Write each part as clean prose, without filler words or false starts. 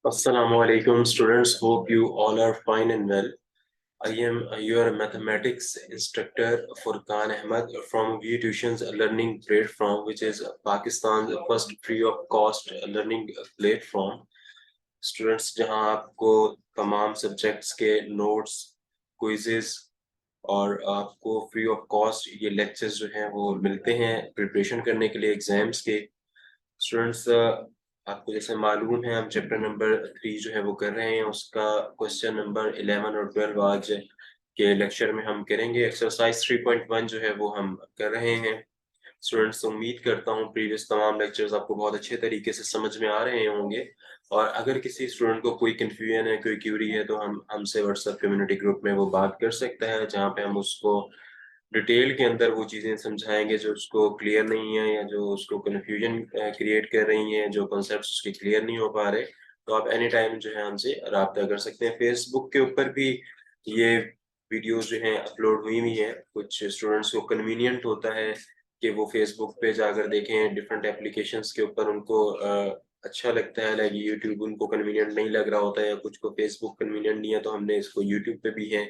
Assalamu alaikum, students. Hope you all are fine and well. I am your mathematics instructor Furqan Ahmed from VU Tuitions Learning Platform, which is Pakistan's first free of cost learning platform. Students, जहां आपको तमाम subjects के notes, quizzes और आपको free of cost ये lectures जो हैं वो मिलते हैं प्रिपरेशन करने के लिए एग्जाम्स के। स्टूडेंट्स, आपको जैसे मालूम है हम चैप्टर नंबर 3 जो है वो कर रहे हैं, उसका क्वेश्चन नंबर 11 और 12 आज के लेक्चर में हम करेंगे। एक्सरसाइज 3.1 जो है वो हम कर रहे हैं। स्टूडेंट्स, उम्मीद करता हूँ प्रीवियस तमाम लेक्चर्स आपको बहुत अच्छे तरीके से समझ में आ रहे होंगे, और अगर किसी स्टूडेंट को कोई कंफ्यूजन है, कोई क्यूरी है, तो हम हमसे व्हाट्सएप कम्युनिटी ग्रुप में वो बात कर सकता है, जहाँ पे हम उसको डिटेल के अंदर वो चीज़ें समझाएंगे जो उसको क्लियर नहीं है या जो उसको कन्फ्यूजन क्रिएट कर रही हैं, जो कॉन्सेप्ट्स उसके क्लियर नहीं हो पा रहे। तो आप एनी टाइम जो है हमसे राब्ता कर सकते हैं। फेसबुक के ऊपर भी ये वीडियोस जो हैं अपलोड हुई हैं। कुछ स्टूडेंट्स को कन्वीनियंट होता है कि वो फेसबुक पे जाकर देखें, डिफरेंट एप्लीकेशंस के ऊपर उनको अच्छा लगता है, लाइक यूट्यूब उनको कन्वीनियंट नहीं लग रहा होता है, या कुछ को फेसबुक कन्वीनियंट नहीं है, तो हमने इसको यूट्यूब पे भी है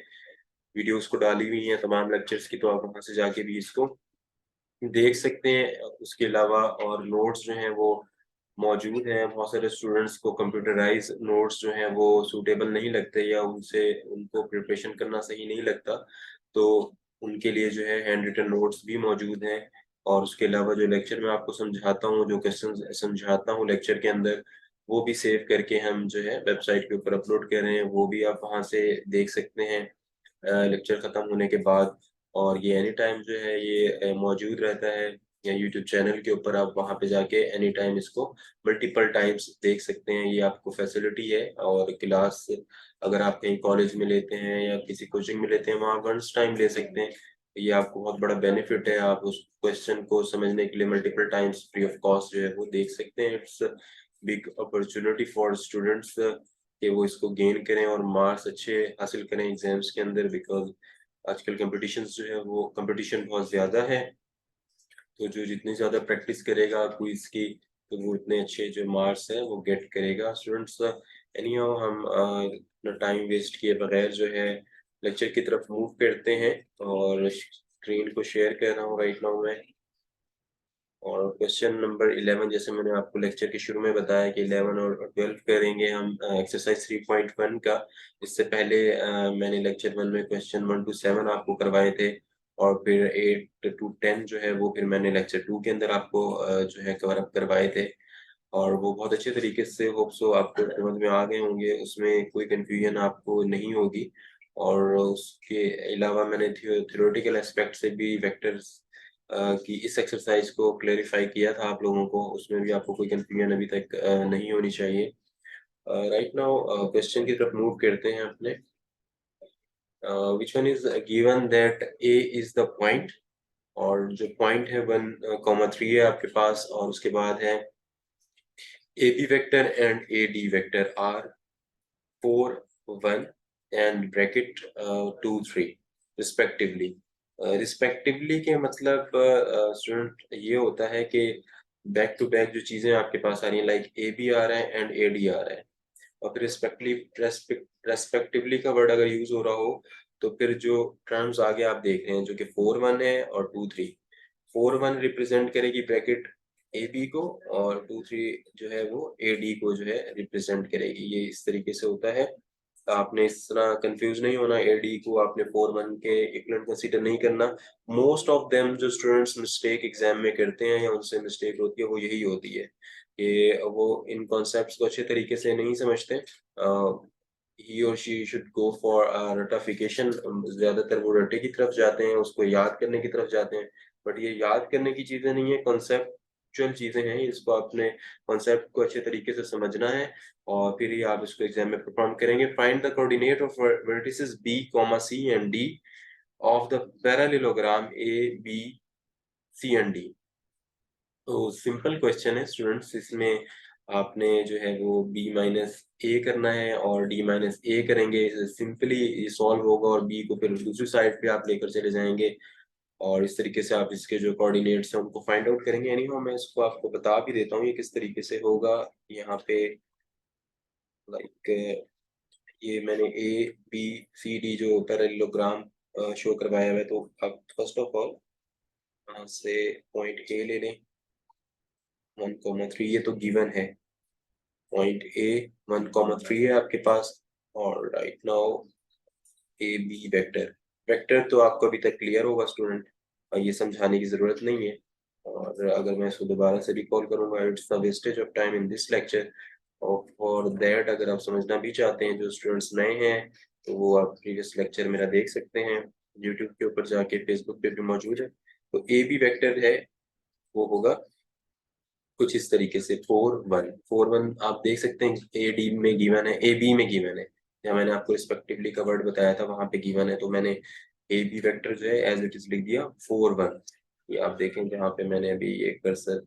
वीडियोस को डाली हुई हैं तमाम लेक्चर्स की, तो आप वहां से जाके भी इसको देख सकते हैं। उसके अलावा और नोट्स जो हैं वो मौजूद हैं। बहुत सारे स्टूडेंट्स को कंप्यूटराइज नोट्स जो हैं वो सूटेबल नहीं लगते, या उनसे उनको प्रिपरेशन करना सही नहीं लगता, तो उनके लिए जो है हैंड रिटन नोट्स भी मौजूद हैं। और उसके अलावा जो लेक्चर में आपको समझाता हूँ, जो क्वेश्चन समझाता हूँ लेक्चर के अंदर, वो भी सेव करके हम जो है वेबसाइट के ऊपर अपलोड कर रहे हैं, वो भी आप वहाँ से देख सकते हैं लेक्चर खत्म होने के बाद। और ये एनी टाइम जो है ये मौजूद रहता है, या यूट्यूब चैनल के ऊपर आप वहाँ पे जाके एनी टाइम इसको मल्टीपल टाइम्स देख सकते हैं। ये आपको फैसिलिटी है। और क्लास अगर आप कहीं कॉलेज में लेते हैं या किसी कोचिंग में लेते हैं, वहाँ वंस टाइम ले सकते हैं। ये आपको बहुत बड़ा बेनिफिट है। आप उस क्वेश्चन को समझने के लिए multiple times free of cost जो है वो देख सकते हैं। It's big opportunity for students कि वो इसको गेन करें और मार्क्स अच्छे हासिल करें एग्जाम्स के अंदर, बिकॉज आजकल कंपटीशन जो है वो कंपटीशन बहुत ज़्यादा है। तो जो जितनी ज़्यादा प्रैक्टिस करेगा क्विज की, तो वो उतने अच्छे जो मार्क्स है वो गेट करेगा। स्टूडेंट्स, एनी हाउ हम अपना टाइम वेस्ट किए बगैर जो है लेक्चर की तरफ मूव करते हैं, और स्क्रीन को शेयर कर रहा हूँ राइट नाउ मैं। और क्वेश्चन नंबर 11, जैसे मैंने आपको लेक्चर के शुरू में बताया कि 11 और 12 करेंगे हम एक्सरसाइज 3.1 का। इससे पहले मैंने लेक्चर 1 में क्वेश्चन 1 to 7 आपको करवाए थे, और फिर 8 to 10 जो है वो फिर मैंने लेक्चर 2 के अंदर आपको जो है कवर अप करवाए थे। और वो बहुत अच्छे तरीके से होप सो आपको समझ में आ गए होंगे, उसमें कोई कंफ्यूजन आपको नहीं होगी। और उसके अलावा मैंने थ्योरेटिकल एस्पेक्ट से भी वेक्टर्स की इस एक्सरसाइज को क्लेरिफाई किया था आप लोगों को, उसमें भी आपको कोई कंफ्यूजन अभी तक नहीं होनी चाहिए। राइट नाउ क्वेश्चन की तरफ मूव करते हैं अपने। Which one is given that A is the point, और जो पॉइंट है 1, 3 है आपके पास, और उसके बाद है A B vector and A D vector are 4, 1 and bracket 2, 3 respectively. Respectively के मतलब स्टूडेंट ये होता है कि बैक टू बैक जो चीजें आपके पास आ रही हैं, लाइक ए बी आ रहा है एंड ए डी आ रहा है, और फिर रेस्पेक्टिवली का वर्ड अगर यूज हो रहा हो, तो फिर जो टर्म्स आगे आप देख रहे हैं जो कि 4, 1 है और 2, 3। 4, 1 रिप्रेजेंट करेगी ब्रैकेट ए बी को, और 2, 3 जो है वो ए डी को जो है रिप्रेजेंट करेगी। ये इस तरीके से होता है। आपने इस तरह कंफ्यूज नहीं होना, ए डी को आपने 4, 1 के इक्वलेंट कंसीडर नहीं करना। मोस्ट ऑफ देम जो स्टूडेंट्स मिस्टेक एग्जाम में करते हैं या उनसे मिस्टेक होती है, वो यही होती है कि वो इन कॉन्सेप्ट्स को अच्छे तरीके से नहीं समझते। ही और she should go for ratification. ज्यादातर वो रटे की तरफ जाते हैं, उसको याद करने की तरफ जाते हैं, बट ये याद करने की चीजें नहीं है, कॉन्सेप्चुअल चीजें हैं। इसको आपने कॉन्सेप्ट को अच्छे तरीके से समझना है, और फिर ही आप इसको एग्जाम में परफॉर्म करेंगे। Find the coordinate of vertices B, C and D of the parallelogram A B C and D. तो सिंपल क्वेश्चन है स्टूडेंट्स, इसमें आपने जो है वो b माइनस ए करना है और d माइनस ए करेंगे, सिंपली ये सॉल्व होगा, और b को फिर दूसरी साइड पे आप लेकर चले जाएंगे, और इस तरीके से आप इसके जो कोऑर्डिनेट्स हैं उनको फाइंड आउट करेंगे। एनीहाउ मैं इसको आपको बता भी देता हूँ ये किस तरीके से होगा। यहाँ पे लाइक ये मैंने ए बी सी डी जो पैरेललोग्राम शो करवाया हुआ है, तो अब फर्स्ट ऑफ ऑल यहाँ से पॉइंट ए ले लें 1,3, ये तो गिवन है। पॉइंट ए 1,3 है आपके पास। और right now A B vector, vector तो आपको अभी तक क्लियर होगा स्टूडेंट, और ये समझाने की जरूरत नहीं है। और अगर मैं इसको दोबारा से रिकॉल करूंगा, it's the wastage of time in this lecture. और फॉर दैट अगर आप समझना भी चाहते हैं, जो स्टूडेंट्स नए हैं, तो वो आप प्रीवियस लेक्चर मेरा देख सकते हैं यूट्यूब के ऊपर जाके, फेसबुक पे भी मौजूद है। तो ए बी वेक्टर है, वो होगा कुछ इस तरीके से 4 1 आप देख सकते हैं, ए डी में गिवन है, ए बी में गिवन है, या मैंने आपको रिस्पेक्टिवली का वर्ड बताया था वहां पे गिवन है, तो मैंने ए बी वेक्टर जो है एज इट इज लिख दिया 4 1। ये आप देखें जहाँ पे मैंने अभी एक कर्सर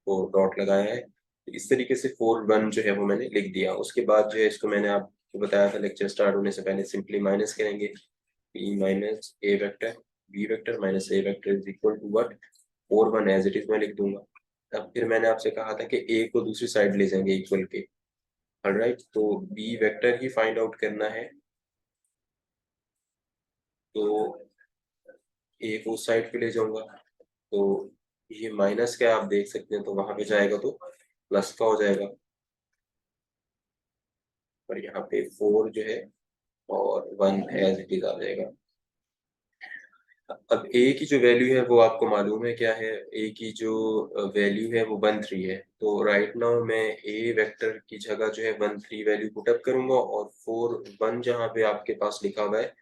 को डॉट लगाया है, तो इस तरीके से 4 1 जो है वो मैंने लिख दिया। उसके बाद जो है इसको मैंने आपको बताया था लेक्चर स्टार्ट होने से पहले, सिंपली माइनस करेंगे, B minus A vector, B vector minus A vector is equal to what, 4 1 as it is मैं लिख दूंगा। अब फिर मैंने आपसे कहा था कि ए को दूसरी साइड ले जाएंगे इक्वल के, ऑलराइट, तो बी वेक्टर ही फाइंड आउट करना है। तो ए को उस साइड पे ले जाऊंगा, तो ये माइनस का आप देख सकते हैं, तो वहां पे जाएगा तो प्लस का हो जाएगा, और यहाँ पे 4 जो है और 1 एज इट इज आ जाएगा। अब ए की जो वैल्यू है वो आपको मालूम है क्या है, ए की जो वैल्यू है वो 1 3 है। तो राइट नाउ मैं ए वेक्टर की जगह जो है 1 3 वैल्यू पुट अप करूंगा, और 4 1 जहाँ पे आपके पास लिखा हुआ है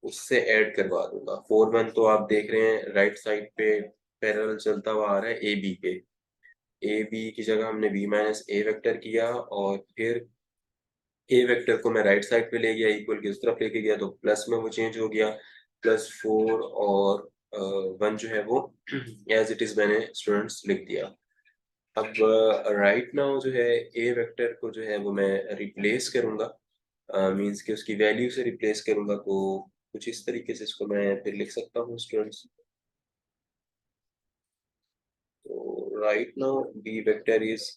उससे ऐड करवा दूंगा। 4 1 तो आप देख रहे हैं राइट साइड पे पैरेलल चलता हुआ आ रहा है ए बी पे। ए बी की जगह हमने बी माइनस ए वेक्टर किया, और फिर ए वेक्टर को मैं राइट साइड पे ले गया, इक्वल की उस तरफ लेके गया, तो प्लस में वो चेंज हो गया, +4 और 1 जो है वो एज इट इज मैंने स्टूडेंट्स लिख दिया। अब राइट नाउ जो है ए वेक्टर को जो है वो मैं रिप्लेस करूंगा, मींस कि उसकी वैल्यू से रिप्लेस करूंगा, तो कुछ इस तरीके से इसको मैं फिर लिख सकता हूँ स्टूडेंट्स। तो right now B vector is,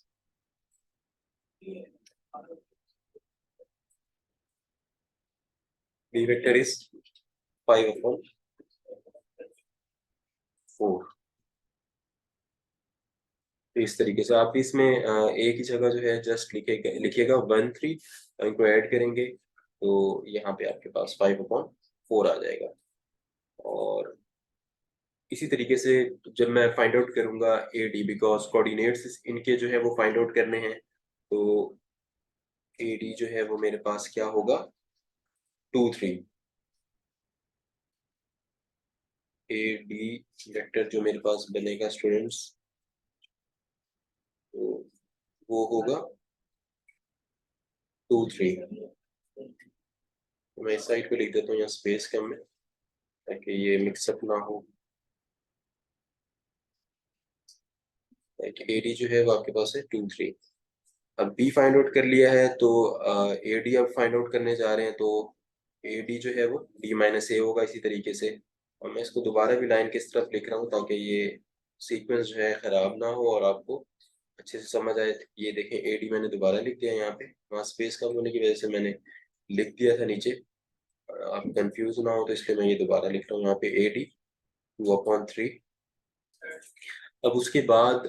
B vector is 5/4। तो इस तरीके से आप इसमें ए की जगह जो है जस्ट लिखिएगा 1 3, इनको ऐड करेंगे तो यहाँ पे आपके पास 5/4 आ जाएगा। और इसी तरीके से जब मैं फाइंड आउट करूंगा ए डी, बिकॉज कोऑर्डिनेट्स इनके जो है वो फाइंड आउट करने हैं, तो ए डी जो है वो मेरे पास क्या होगा, 2 3। ए डी वेक्टर जो मेरे पास बनेगा स्टूडेंट्स, तो वो होगा 2 3। तो मैं इस साइड पे लिख देता हूँ, यहाँ स्पेस कम है ताकि ये मिक्सअप ना हो। ए डी जो है वो आपके पास है 2 3। अब बी फाइंड आउट कर लिया है, तो ए डी अब फाइंड आउट करने जा रहे हैं, तो ए डी जो है वो डी माइनस ए होगा इसी तरीके से। और मैं इसको दोबारा भी लाइन किस तरफ लिख रहा हूँ ताकि ये सीक्वेंस जो है खराब ना हो और आपको अच्छे से समझ आए। ये देखें ए डी मैंने दोबारा लिख दिया यहाँ पे, वहाँ स्पेस कम होने की वजह से मैंने लिख दिया था नीचे, और आप कंफ्यूज ना हो तो इसलिए मैं ये दोबारा लिख रहा हूँ यहाँ पे ए डी 2/3। अब उसके बाद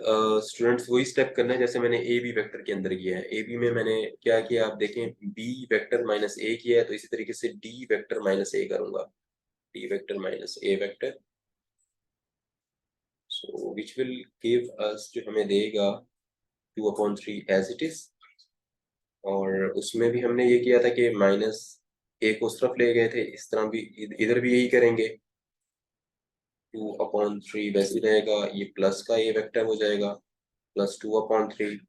स्टूडेंट्स वही स्टेप करना है जैसे मैंने ए बी वेक्टर के अंदर किया है। ए बी में मैंने क्या किया आप देखें, बी वेक्टर माइनस ए किया है, तो इसी तरीके से डी वेक्टर माइनस ए करूंगा, D vector minus A vector, so which will give us, जो हमें देगा 2/3 एज इट इज। और उसमें भी हमने ये किया था कि माइनस ए को उस तरफ ले गए थे, इस तरह भी इधर भी यही करेंगे, 2/3 वैसे ही रहेगा, ये प्लस का ए वेक्टर हो जाएगा, +2/3।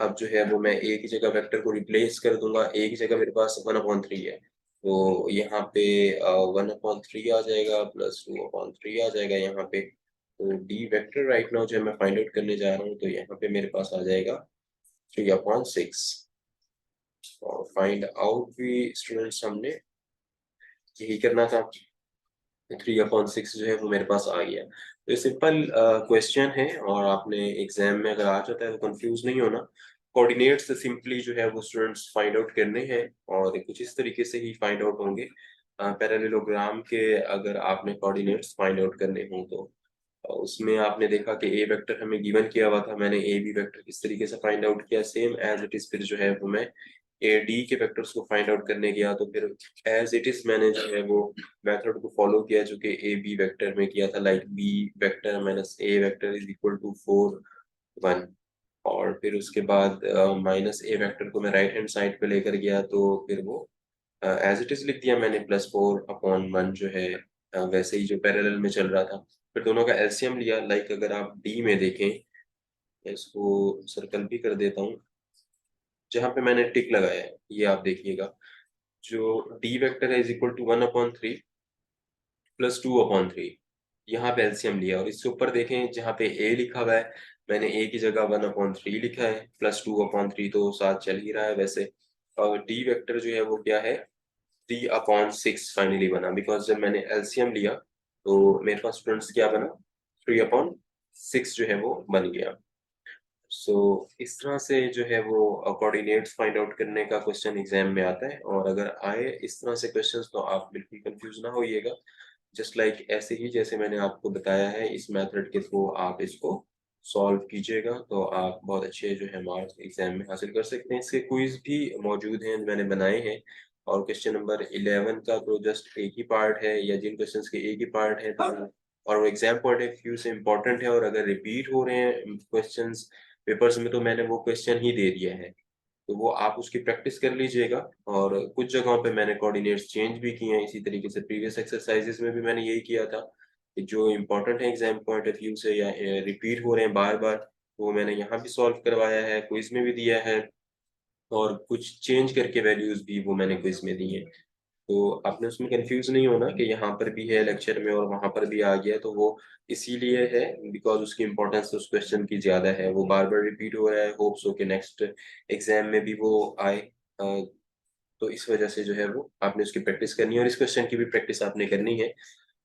अब जो है वो मैं ए की जगह वेक्टर को रिप्लेस कर दूंगा, ए की जगह मेरे पास 1/3 है, तो यहाँ पे 1/3 आ जाएगा, +2/3 आ जाएगा यहाँ पे। तो डी वेक्टर राइट नाउ जो है मैं फाइंड आउट करने जा रहा हूँ, तो यहाँ पे मेरे पास आ जाएगा 3/6। और फाइंड आउट भी स्टूडेंट्स हमने यही करना था, 3/6 जो है वो मेरे पास आ गया। तो ये सिंपल क्वेश्चन है, और आपने एग्जाम में अगर आ जाता है तो कंफ्यूज नहीं होना। कोऑर्डिनेट्स सिंपली जो है वो स्टूडेंट्स फाइंड आउट करने हैं और कुछ इस तरीके से ही फाइंड आउट होंगे। पैरेललोग्राम के अगर आपने कोऑर्डिनेट्स फाइंड आउट करने हों तो उसमें आपने देखा कि ए वेक्टर हमें गिवन किया हुआ था, मैंने ए बी वेक्टर किस तरीके से फाइंड आउट किया, सेम एज इट इज फिर जो है वो मैं ए डी के वेक्टर्स को फाइंड आउट करने गया तो फिर एज इट इज मैंने जो है वो मेथड को फॉलो किया जो कि ए बी वेक्टर में किया था, like B vector minus A vector is equal to 4 1। और फिर उसके बाद माइनस ए वेक्टर को मैं राइट हैंड साइड पे लेकर गया तो फिर वो एज इट इज लिख दिया मैंने, +4/1 जो है वैसे ही जो पैरेलल में चल रहा था। फिर दोनों का एलसीएम लिया, लाइक अगर आप डी में देखें, इसको सर्कल भी कर देता हूँ, जहां पे मैंने टिक लगाया है ये आप देखिएगा, जो डी वेक्टर है इज इक्वल टू 1/3 +2/3, यहाँ पे एलसीएम लिया। और इसके ऊपर देखें जहाँ पे ए लिखा हुआ है, मैंने ए की जगह 1/3 लिखा है, +2/3 तो साथ चल ही रहा है वैसे। और डी वेक्टर जो है वो क्या है, 3/6 फाइनली बना, बिकॉज जब मैंने एलसीएम लिया तो मेरे पास स्टूडेंट्स क्या बना, 3/6 जो है वो बन गया। सो इस तरह से जो है वो कोऑर्डिनेट्स फाइंड आउट करने का क्वेश्चन एग्जाम में आता है। और अगर आए इस तरह से क्वेश्चंस तो आप बिल्कुल कंफ्यूज ना होइएगा, जस्ट लाइक ऐसे ही जैसे मैंने आपको बताया है इस मेथड के थ्रू आप इसको सॉल्व कीजिएगा तो आप बहुत अच्छे जो है मार्क्स एग्जाम में हासिल कर सकते हैं। इसके क्विज भी मौजूद हैं मैंने बनाए हैं, और क्वेश्चन नंबर 11 का तो जस्ट एक ही पार्ट है, या जिन क्वेश्चंस के एक ही पार्ट है तो और वो एग्जाम पॉइंट ऑफ व्यू से इम्पोर्टेंट है, और अगर रिपीट हो रहे हैं क्वेश्चंस पेपर्स में तो मैंने वो क्वेश्चन ही दे दिया है, तो वो आप उसकी प्रैक्टिस कर लीजिएगा। और कुछ जगहों पे मैंने कोऑर्डिनेट्स चेंज भी किए हैं, इसी तरीके से प्रीवियस एक्सरसाइजेस में भी मैंने यही किया था कि जो इम्पोर्टेंट है एग्जाम पॉइंट ऑफ व्यू से या रिपीट हो रहे हैं बार बार, वो मैंने यहाँ भी सॉल्व करवाया है, क्विज में भी दिया है, और कुछ चेंज करके वैल्यूज भी वो मैंने क्विज में दी है। तो आपने उसमें कंफ्यूज नहीं होना कि यहाँ पर भी है लेक्चर में और वहां पर भी आ गया, तो वो इसीलिए है बिकॉज उसकी इम्पोर्टेंस उस क्वेश्चन की ज्यादा है, वो बार बार रिपीट हो रहा है, होप्स हो कि नेक्स्ट एग्जाम में भी वो आए। तो इस वजह से जो है वो आपने उसकी प्रैक्टिस करनी है और इस क्वेश्चन की भी प्रैक्टिस आपने करनी है।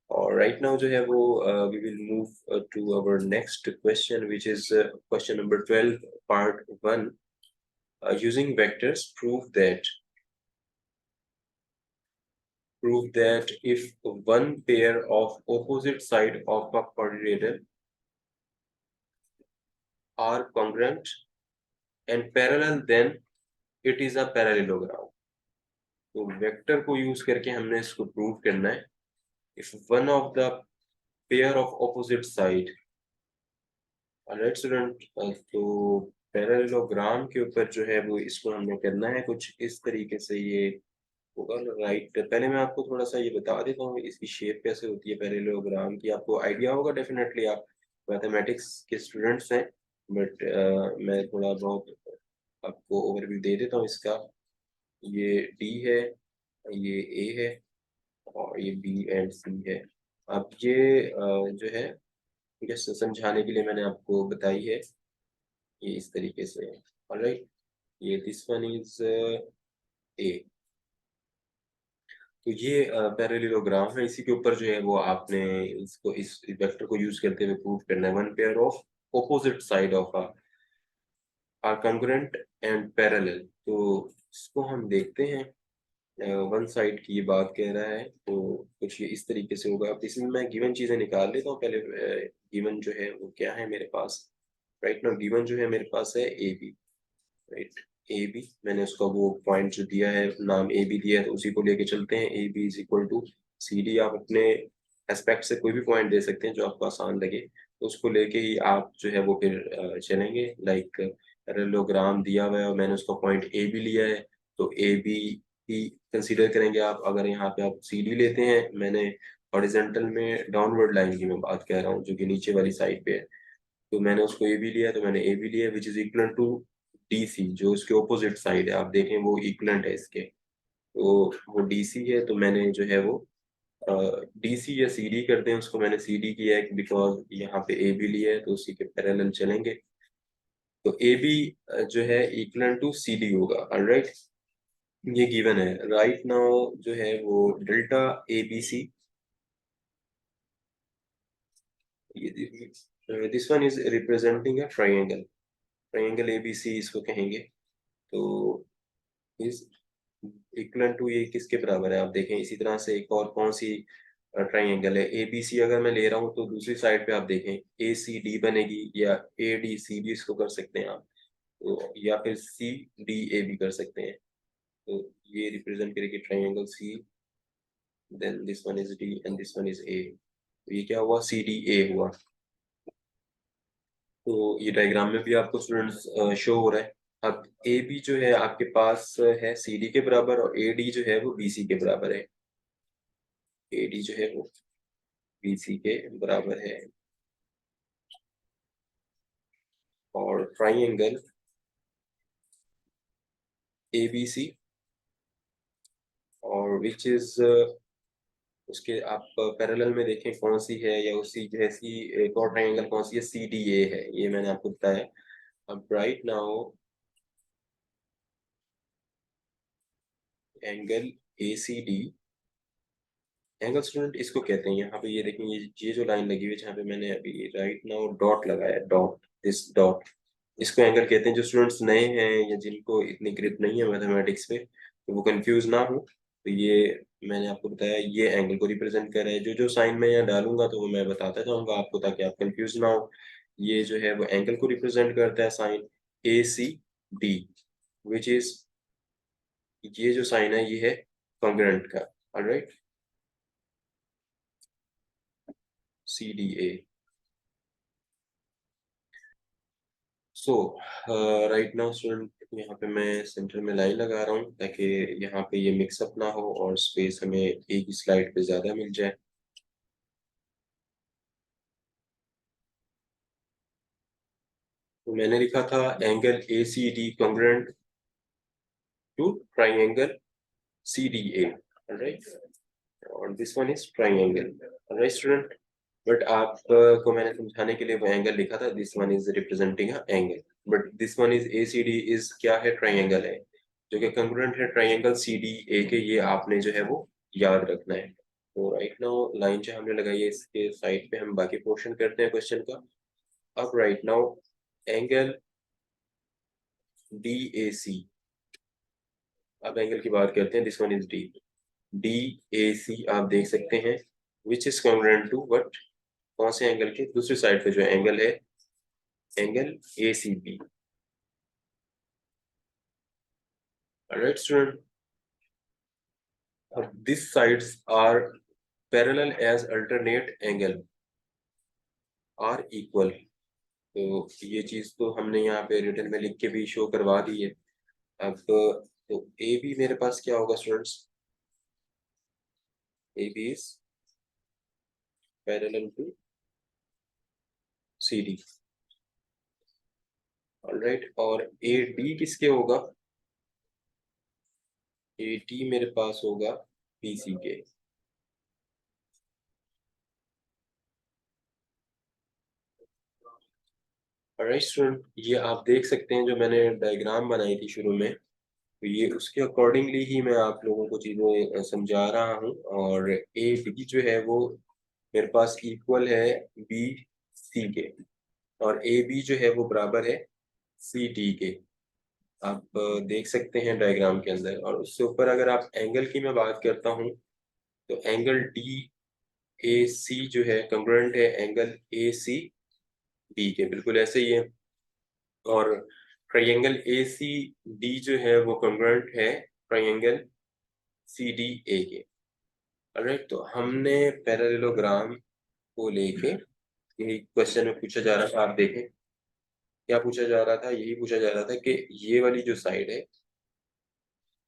और राइट नाउ जो है वो we will move to our next question which is question number 12 part 1, using vectors prove that if one pair of opposite side of a quadrilateral are congruent and parallel, then it is a parallelogram। तो vector को use करके हमने इसको prove करना है, if one of the pair of opposite side, alright student. तो parallelogram के ऊपर जो है वो इसको हमने करना है कुछ इस तरीके से ये होगा। राइट, पहले मैं आपको थोड़ा सा ये बता देता हूँ इसकी शेप कैसे होती है पैरेललोग्राम की, आपको आइडिया होगा डेफिनेटली, आप मैथमेटिक्स के स्टूडेंट्स हैं, बट मैं थोड़ा बहुत आपको ओवरव्यू दे देता हूँ इसका। ये डी है, ये ए है, और ये बी एंड सी है। अब ये जो है जस्ट समझाने के लिए मैंने आपको बताई है ये इस तरीके से। ऑलराइट, ये दिस वन इज ए। तो ये पैरेललोग्राम है, इसी के ऊपर जो है वो आपने इसको इस वेक्टर को यूज करते हुए प्रूव करना है, one pair of opposite side of are congruent and parallel. तो इसको हम देखते हैं, वन साइड की ये बात कह रहा है तो कुछ ये इस तरीके से होगा। अब इसमें मैं गिवन चीजें निकाल लेता हूँ पहले। गिवन जो है वो क्या है मेरे पास, राइट नाउ गिवन जो है मेरे पास है A B, right. A B मैंने उसका वो पॉइंट जो दिया है, नाम ए बी दिया है तो उसी को लेके चलते हैं। A B is equal to C D, आप अपने एस्पेक्ट से कोई भी पॉइंट दे सकते हैं जो आपको आसान लगे, तो उसको लेके ही आप जो है वो फिर चलेंगे। लाइक पैरेललोग्राम दिया हुआ है और मैंने उसका पॉइंट ए बी लिया है, तो ए बी ही कंसीडर करेंगे आप। अगर यहाँ पे आप सी डी लेते हैं, मैंने हॉरिजॉन्टल में डाउनवर्ड लाइन की मैं बात कह रहा हूँ जो कि नीचे वाली साइड पे है, तो मैंने उसको ए बी लिया, तो मैंने ए बी लिया which is equal to D C, जो उसके ऑपोजिट साइड है, आप देखें वो इक्वलेंट है इसके, तो वो डी सी है। तो मैंने जो है वो डी सी या सी डी करते हैं उसको, मैंने सी डी किया है बिकॉज यहाँ पे ए बी लिया है तो उसी के पैरेलल चलेंगे। तो ए बी जो है इक्वल टू सी डी होगा, ऑलराइट, ये गिवन है। राइट नाउ जो है वो delta A B C, this one is representing a triangle, triangle ABC इसको कहेंगे। तो इस इक्वल टू ये किसके बराबर है, आप देखें इसी तरह से एक और कौन सी ट्राइंगल है ABC अगर मैं ले रहा हूँ तो दूसरी साइड पे आप देखें ACD बनेगी, या ADC भी इसको कर सकते हैं आप, तो या फिर CDA भी कर सकते हैं। तो ये रिप्रेजेंट करेगी triangle C, then this one is D and this one is A। तो ये क्या हुआ, CDA हुआ। तो ये डायग्राम में भी आपको स्टूडेंट्स शो हो रहा है। अब AB जो है आपके पास है CD के बराबर, और AD जो है वो BC के बराबर है। AD जो है वो BC के बराबर है। और ट्राइंगल ABC और विच इज उसके आप पैरेलल में देखें कौन सी है, या उसी जैसी एक और ट्राइंगल कौन सी है, CDA है, ये मैंने आपको बताया। अब right now angle ACD, angle student इसको कहते हैं, यहाँ पे ये देखें ये जो लाइन लगी हुई है जहाँ पे मैंने अभी राइट नाउ डॉट लगाया, डॉट, दिस डॉट, इसको एंगल कहते हैं। जो स्टूडेंट्स नए हैं या जिनको इतनी ग्रिप नहीं है मैथमेटिक्स पे, तो वो कंफ्यूज ना हो, तो ये मैंने आपको बताया ये एंगल को रिप्रेजेंट कर रहा है। जो जो साइन मैं यहाँ डालूंगा तो वो मैं बताता जाऊंगा आपको, ताकि आप कंफ्यूज ना हो। ये जो है वो एंगल को रिप्रेजेंट करता है साइन ACD, विच इज, ये जो साइन है ये है कॉन्ग्रुएंट का। Alright, CDA। सो राइट नाउ स्टूडेंट यहाँ पे मैं सेंटर में लाइन लगा रहा हूँ, ताकि यहाँ पे ये मिक्सअप ना हो और स्पेस हमें एक ही स्लाइड पे ज्यादा मिल जाए। तो मैंने लिखा था angle ACD congruent to triangle CDA, right, और this one is triangle, right student. But आप को मैंने समझाने के लिए वो एंगल लिखा था, this one is representing angle, but this one is ACD is क्या है, ट्राइंगल है, जो कि कंग्रुएंट है ट्राइंगल CDA के। ये आपने जो है वो याद रखना है। तो राइट नाउ लाइन जो हमने लगाई है इसके साइड पे हम बाकी पोर्शन करते हैं क्वेश्चन का। अब राइट नाउ एंगल DAC, अब एंगल की बात करते हैं, दिस वन इज DAC आप देख सकते हैं, which is congruent to what, कौन से एंगल के दूसरी साइड पे जो एंगल है, angle ACB। Right student, this sides are parallel as alternate angle are equal. तो ये चीज तो हमने यहाँ पे रिटन में लिख के भी शो करवा दी है। अब तो AB मेरे पास क्या होगा students, AB is parallel to CD, alright, और AD किसके होगा, AD मेरे पास होगा BC के। ऑलराइट स्टूडेंट, ये आप देख सकते हैं जो मैंने डायग्राम बनाई थी शुरू में, तो ये उसके अकॉर्डिंगली ही मैं आप लोगों को चीजें समझा रहा हूँ। और AB जो है वो मेरे पास इक्वल है BC के, और AB जो है वो बराबर है CD के। आप देख सकते हैं डायग्राम के अंदर। और उससे ऊपर अगर आप एंगल की मैं बात करता हूँ, तो एंगल DAC जो है कंग्रुएंट है एंगल ACB के, बिल्कुल ऐसे ही है। और ट्राइंगल ACD जो है वो कंग्रुएंट है ट्राइंगल CDA के। ऑलराइट, तो हमने पैरेललोग्राम को लेके, यही क्वेश्चन में पूछा जा रहा था, आप देखें क्या पूछा जा रहा था, यही पूछा जा रहा था कि ये वाली जो साइड है,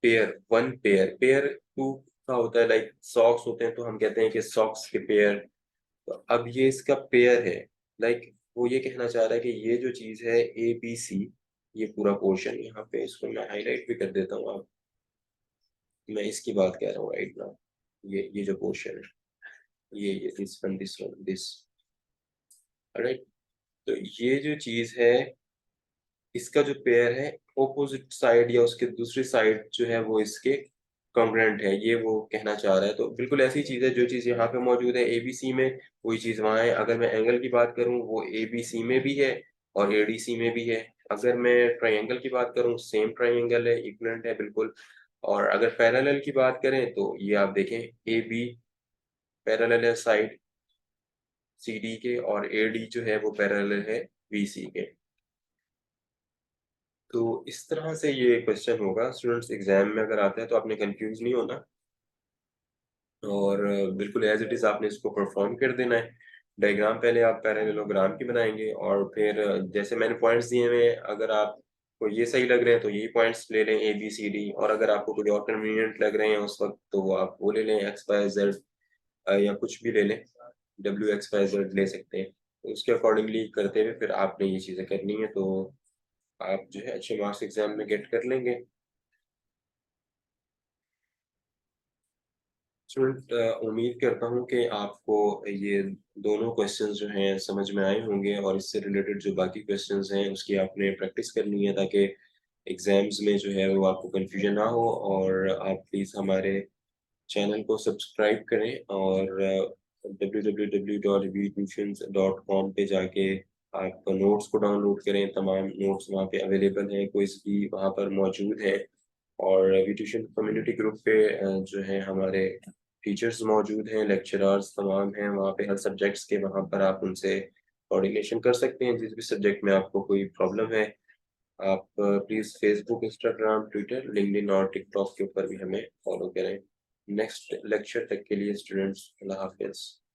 pair, one pair, pair two का होता है, लाइक सॉक्स होते हैं तो हम कहते हैं कि सॉक्स के पेयर। तो अब ये इसका पेयर है, लाइक वो ये कहना चाह रहा है कि ये जो चीज है ABC, ये पूरा पोर्शन यहाँ पे इसको मैं हाईलाइट भी कर देता हूँ। आप, मैं इसकी बात कह रहा हूँ राइट नाउ, ये जो पोर्शन है, ये दिस, राइट। तो ये जो चीज है, इसका जो पेयर है, ऑपोजिट साइड या उसके दूसरी साइड जो है वो इसके कॉन्ग्रुएंट है, ये वो कहना चाह रहा है। तो बिल्कुल ऐसी चीज है, जो चीज यहाँ पे मौजूद है ABC में, वही चीज वहां है। अगर मैं एंगल की बात करूं, वो ABC में भी है और ADC में भी है। अगर मैं ट्रायंगल की बात करूँ, सेम ट्रायंगल है, इक्विवेलेंट है बिल्कुल। और अगर पैरेलल की बात करें तो ये आप देखें ए बी पैरेलल है साइड सी डी के, और ए डी जो है वो पैरेलल है बी सी के। तो इस तरह से ये क्वेश्चन होगा स्टूडेंट्स, एग्जाम में अगर आता है तो आपने कंफ्यूज नहीं होना, और बिल्कुल एज इट इज आपने इसको परफॉर्म कर देना है। डायग्राम पहले आप पैरेललोग्राम की बनाएंगे, और फिर जैसे मैंने पॉइंट्स दिए हुए हैं, अगर आपको ये सही लग रहे हैं तो यही पॉइंट्स ले लें ए बी सी डी, और अगर आपको कोई और कन्वीनियंट लग रहे हैं उस वक्त तो वो आप वो ले लें एक्स वाई जेड, या कुछ भी ले लें, डब्ल्यू एक्स वाई जेड ले सकते हैं। तो उसके अकॉर्डिंगली करते हुए फिर आपने ये चीज़ें करनी है, तो आप जो है अच्छे मार्क्स एग्जाम में गेट कर लेंगे। स्टूडेंट, उम्मीद करता हूँ कि आपको ये दोनों क्वेश्चंस जो हैं समझ में आए होंगे, और इससे रिलेटेड जो बाकी क्वेश्चंस हैं उसकी आपने प्रैक्टिस करनी है, ताकि एग्जाम्स में जो है वो आपको कंफ्यूजन ना हो। और आप प्लीज़ हमारे चैनल को सब्सक्राइब करें, और www.vtuitions.com पे जाके आप नोट्स को डाउनलोड करें। तमाम नोट्स वहाँ पे अवेलेबल हैं, क्विज़ भी वहाँ पर मौजूद है। और वी ट्यूशन कम्युनिटी ग्रुप पे जो है हमारे टीचर्स मौजूद हैं, लेक्चरर्स तमाम हैं वहाँ पे हर सब्जेक्ट्स के। वहाँ पर आप उनसे कोऑर्डिनेशन कर सकते हैं जिस भी सब्जेक्ट में आपको कोई प्रॉब्लम है। आप please Facebook, Instagram, Twitter, LinkedIn और टिकटॉक के ऊपर भी हमें फॉलो करें। नेक्स्ट लेक्चर तक के लिए स्टूडेंट्स, अल्लाह हाफिज़।